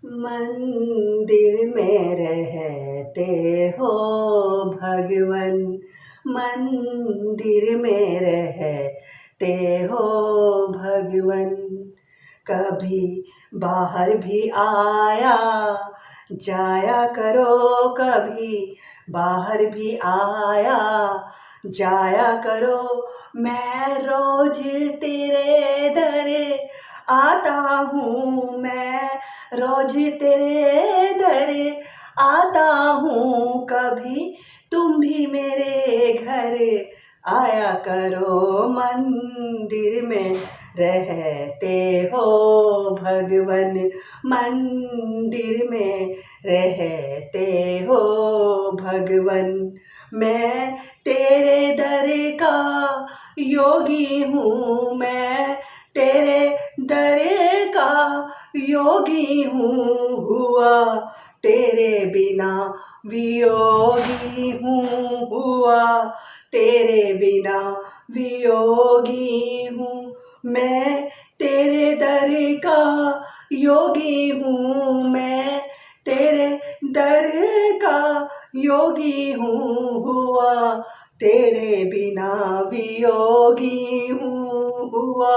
मंदिर में रहते हो भगवन, मंदिर में रहते हो भगवन। कभी बाहर भी आया जाया करो, कभी बाहर भी आया जाया करो। मैं रोज तेरे दर आता हूँ, मैं रोज तेरे दर आता हूँ। कभी तुम भी मेरे घर आया करो। मंदिर में रहते हो भगवन, मंदिर में रहते हो भगवन। मैं तेरे दर का योगी हूँ, मैं तेरे दर का योगी हूँ। हुआ तेरे बिना वियोगी हूँ, हुआ तेरे बिना वियोगी हूँ। मैं तेरे दर का योगी हूँ, मैं तेरे दर का योगी हूँ। हुआ तेरे बिना वियोगी हूँ, हुआ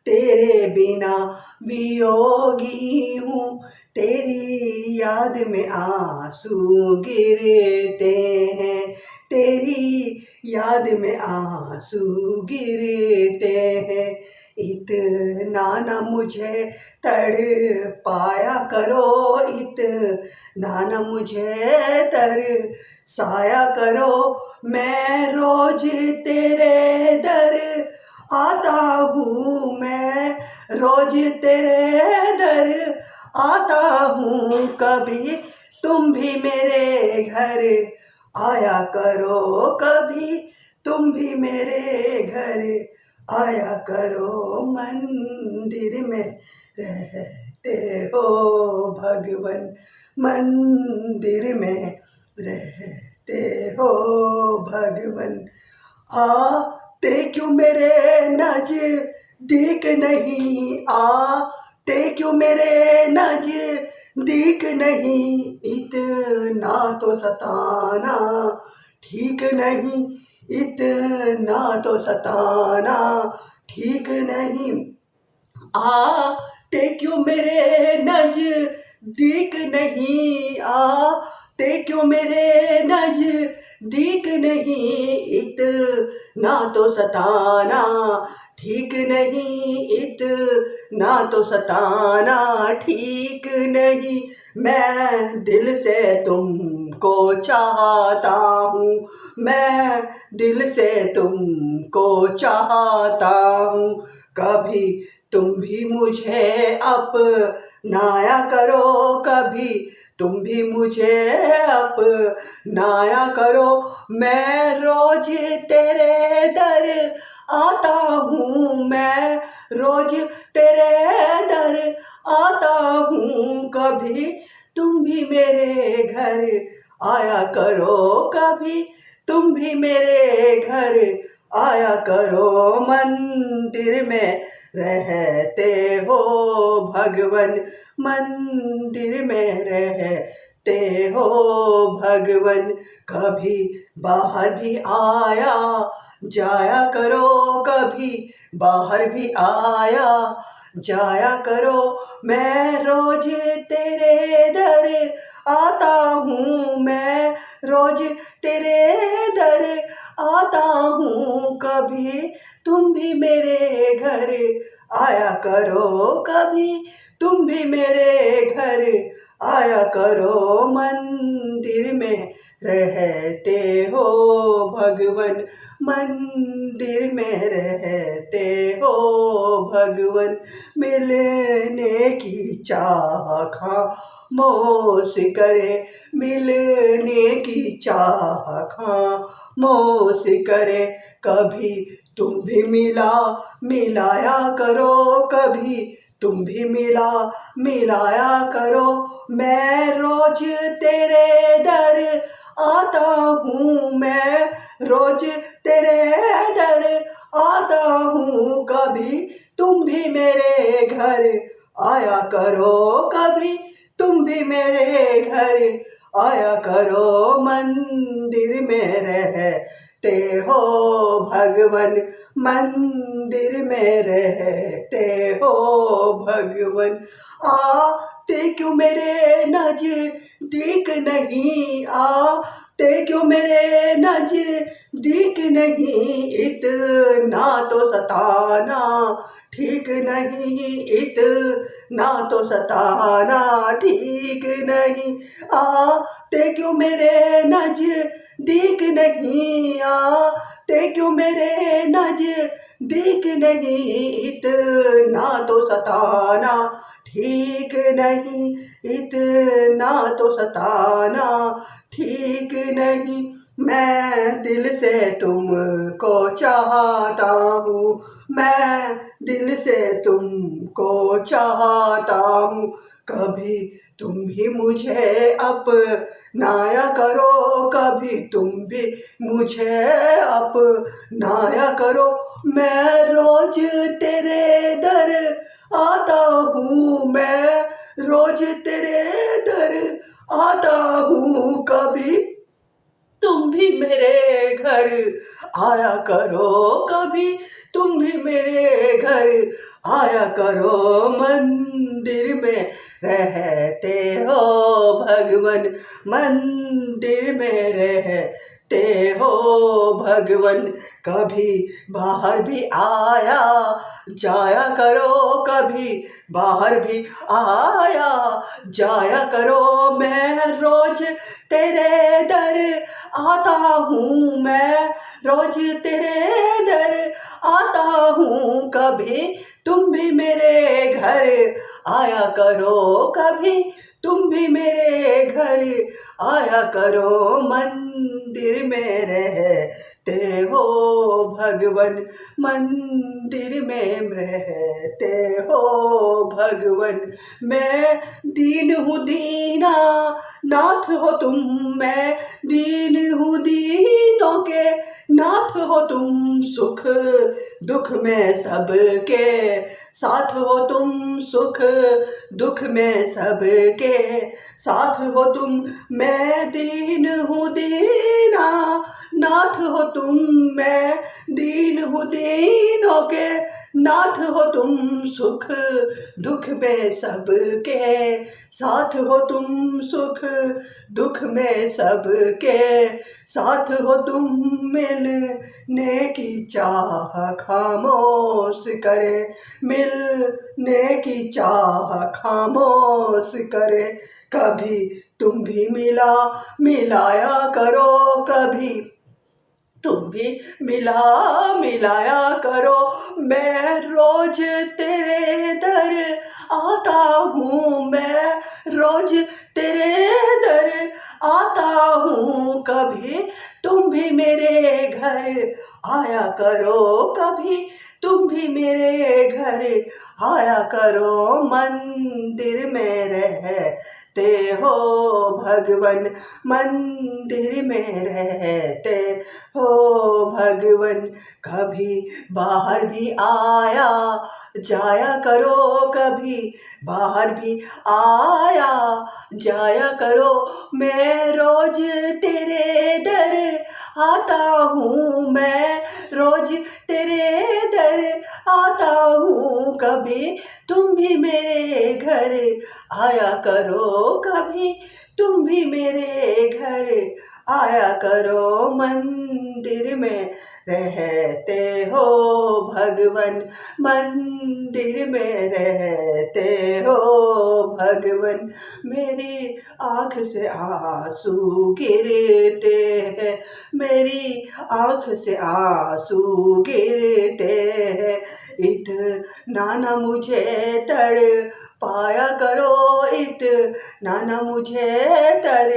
तेरे बिना वियोगी हूँ। तेरी याद में आंसू गिरते हैं, तेरी याद में आंसू गिरते हैं। इतना न मुझे तड़पाया करो, इतना न मुझे तरसाया करो। मैं रोज तेरे दर आता हूँ, मैं रोज तेरे दर आता हूँ। कभी तुम भी मेरे घर आया करो, कभी तुम भी मेरे घर आया करो। मंदिर में रहते हो भगवन, मंदिर में रहते हो भगवन। आते क्यों मेरे नज़दीक नहीं, आते क्यों मेरे नज़दीक नहीं। इतना तो सताना ठीक नहीं, इतना तो सताना ठीक नहीं। आते क्यों मेरे नज़दीक नहीं, आते क्यों मेरे नज़दीक नहीं। इतना तो सताना ठीक नहीं, इतना तो सताना ठीक नहीं। मैं दिल से तुमको चाहता हूँ, मैं दिल से तुमको चाहता हूँ। कभी तुम भी मुझे अपनाया करो, कभी तुम भी मुझे अपनाया करो। मैं रोज तेरे दर आता हूँ, मैं रोज तेरे दर आता हूँ। कभी तुम भी मेरे घर आया करो, कभी तुम भी मेरे घर आया करो। मंदिर में रहते हो भगवन, मंदिर में रहते हो भगवन। कभी बाहर भी आया जाया करो, कभी बाहर भी आया जाया करो। मैं रोज तेरे दर आता हूँ, मैं रोज तेरे दर आता हूँ। कभी तुम भी मेरे घर आया करो, कभी तुम भी मेरे घर आया करो। मंदिर में रहते हो भगवन, मंदिर में रहते हो भगवन। मिलने की चाह खामोश करे, मिलने की चाह खामोश करे। कभी तुम भी मिलाया करो, कभी तुम भी मिलाया करो। मैं रोज तेरे दर आता हूँ, मैं रोज तेरे दर आता हूँ। कभी तुम भी मेरे घर आया करो, कभी तुम भी मेरे घर आया करो, मंदिर में रहते हो भगवन, मंदिर में रहते हो भगवन। आते क्यों मेरे नजदीक नहीं, आते क्यों मेरे नजदीक नहीं, इतना तो सताना ठीक नहीं, इतना तो सताना ठीक नहीं। आते क्यों मेरे नजदीक नहीं, आते क्यों मेरे नजदीक नहीं, इतना तो सताना ठीक नहीं, इतना तो सताना ठीक नहीं। मैं दिल से तुमको चाहता हूँ, मैं दिल से तुमको चाहता हूँ, कभी तुम भी मुझे अपनाया करो, कभी तुम भी मुझे अपनाया करो। मैं रोज तेरे दर आता हूँ, मैं रोज तेरे दर आता हूँ, कभी तुम भी मेरे घर आया करो, कभी तुम भी मेरे घर आया करो, मंदिर में रहते हो भगवन, मंदिर में रहते हो भगवन। कभी बाहर भी आया जाया करो, कभी बाहर भी आया जाया करो। मैं रोज तेरे दर आता हूँ, मैं रोज तेरे दर आता हूँ, कभी तुम भी मेरे घर आया करो, कभी तुम भी मेरे घर आया करो, मंदिर में रहते हो भगवन, मंदिर में रहते हो भगवन। मैं दीन हूँ दीना नाथ हो तुम, मैं दीन हूँ दीनों के नाथ हो तुम, सुख दुख में सबके साथ हो तुम, सुख दुख में सबके साथ हो तुम। मैं दीन हूँ दीना नाथ हो तुम, मैं दीन हूँ दीनों के नाथ हो तुम, सुख दुख में सबके साथ हो तुम, सुख दुख में सबके साथ हो तुम। मिलने की चाह खामोश करे, मिलने की चाह खामोश करे, कभी तुम भी मिलाया करो, कभी तुम भी मिलाया करो। मैं रोज तेरे दर आता हूँ, मैं रोज तेरे दर आता हूँ, कभी तुम भी मेरे घर आया करो, कभी तुम भी मेरे घर आया करो, मंदिर में रहते हो भगवन, मंदिर में रहते हो भगवन। कभी बाहर भी आया जाया करो, कभी बाहर भी आया जाया करो। मैं रोज तेरे दर आता हूँ, मैं रोज तेरे दर आता हूँ, कभी तुम भी मेरे घर आया करो, कभी तुम भी मेरे घर आया करो, मंदिर में रहते हो भगवन, मंदिर में रहते हो भगवन। मेरी आँख से आंसू गिरते हैं, मेरी आँख से आंसू गिरते हैं, इतना ना मुझे तड़ पाया करो, इतना ना मुझे तर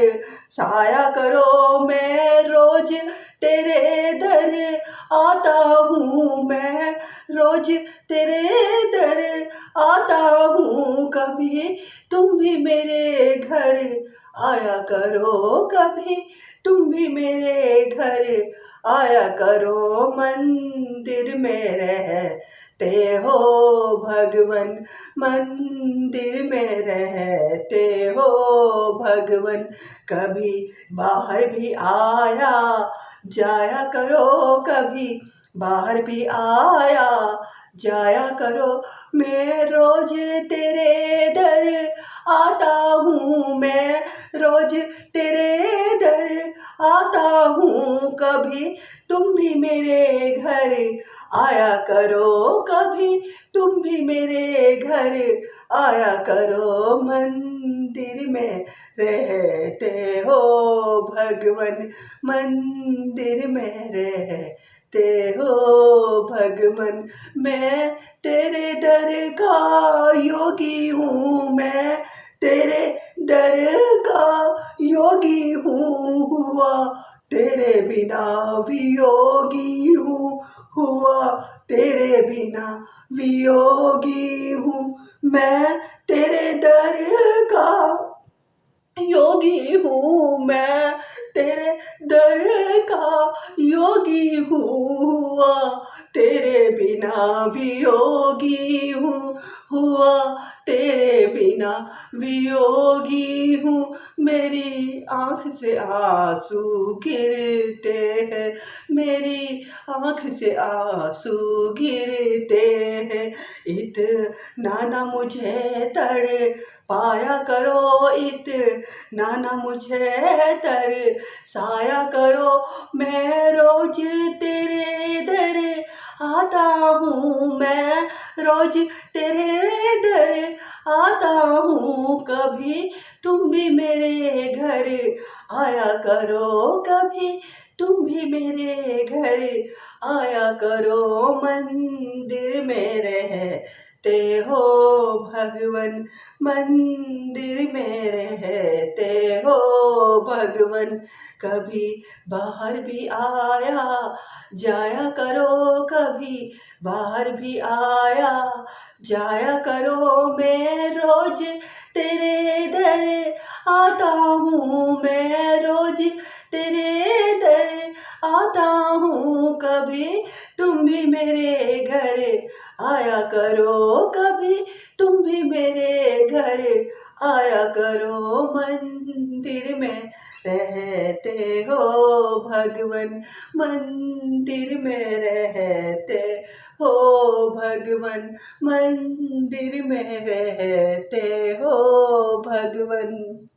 साया करो। मैं रोज तेरे दर आता हूँ, मैं रोज तेरे दर आता हूँ, कभी तुम भी मेरे घर आया करो, कभी तुम भी मेरे घर आया करो, मंदिर में रहते हो भगवन, मंदिर में रहते रहते हो भगवन। कभी बाहर भी आया जाया करो, कभी बाहर भी आया जाया करो। मैं रोज तेरे दर आता हूँ, मैं रोज तेरे दर आता हूँ। कभी तुम भी मेरे घर आया करो, कभी तुम भी मेरे घर आया करो। मंदिर में रहते हो भगवन, मंदिर में रहते हो भगवन। मैं तेरे दर का योगी हूँ, मैं तेरे दर का योगी हूँ। हुआ तेरे बिना वियोगी हूँ, हुआ तेरे बिना वियोगी हूँ। मैं तेरे दर का योगी हूँ, मैं तेरे दर का योगी हूँ। हुआ तेरे बिना वियोगी हूँ, हुआ तेरे बिना वियोगी हूँ। मेरी आँख से आंसू गिरते हैं, मेरी आँख से आंसू गिरते हैं। इतना ना मुझे तड़ पाया करो, इतना ना मुझे तर साया करो। मैं रोज तेरे दर आता हूँ, मैं रोज तेरे दर आता हूँ। कभी तुम भी मेरे घर आया करो, कभी तुम भी मेरे घर आया करो। मंदिर में रहते हो भगवन, मंदिर में रहते हो भगवन। कभी बाहर भी आया जाया करो, कभी बाहर भी आया जाया करो। मैं रोज तेरे दर आता हूँ, मैं रोज तेरे दर आता हूँ। कभी तुम भी मेरे घर आया करो, कभी तुम भी मेरे घर आया करो। मंदिर में रहते हो भगवन, मंदिर में रहते हो भगवन, मंदिर में रहते हो भगवन।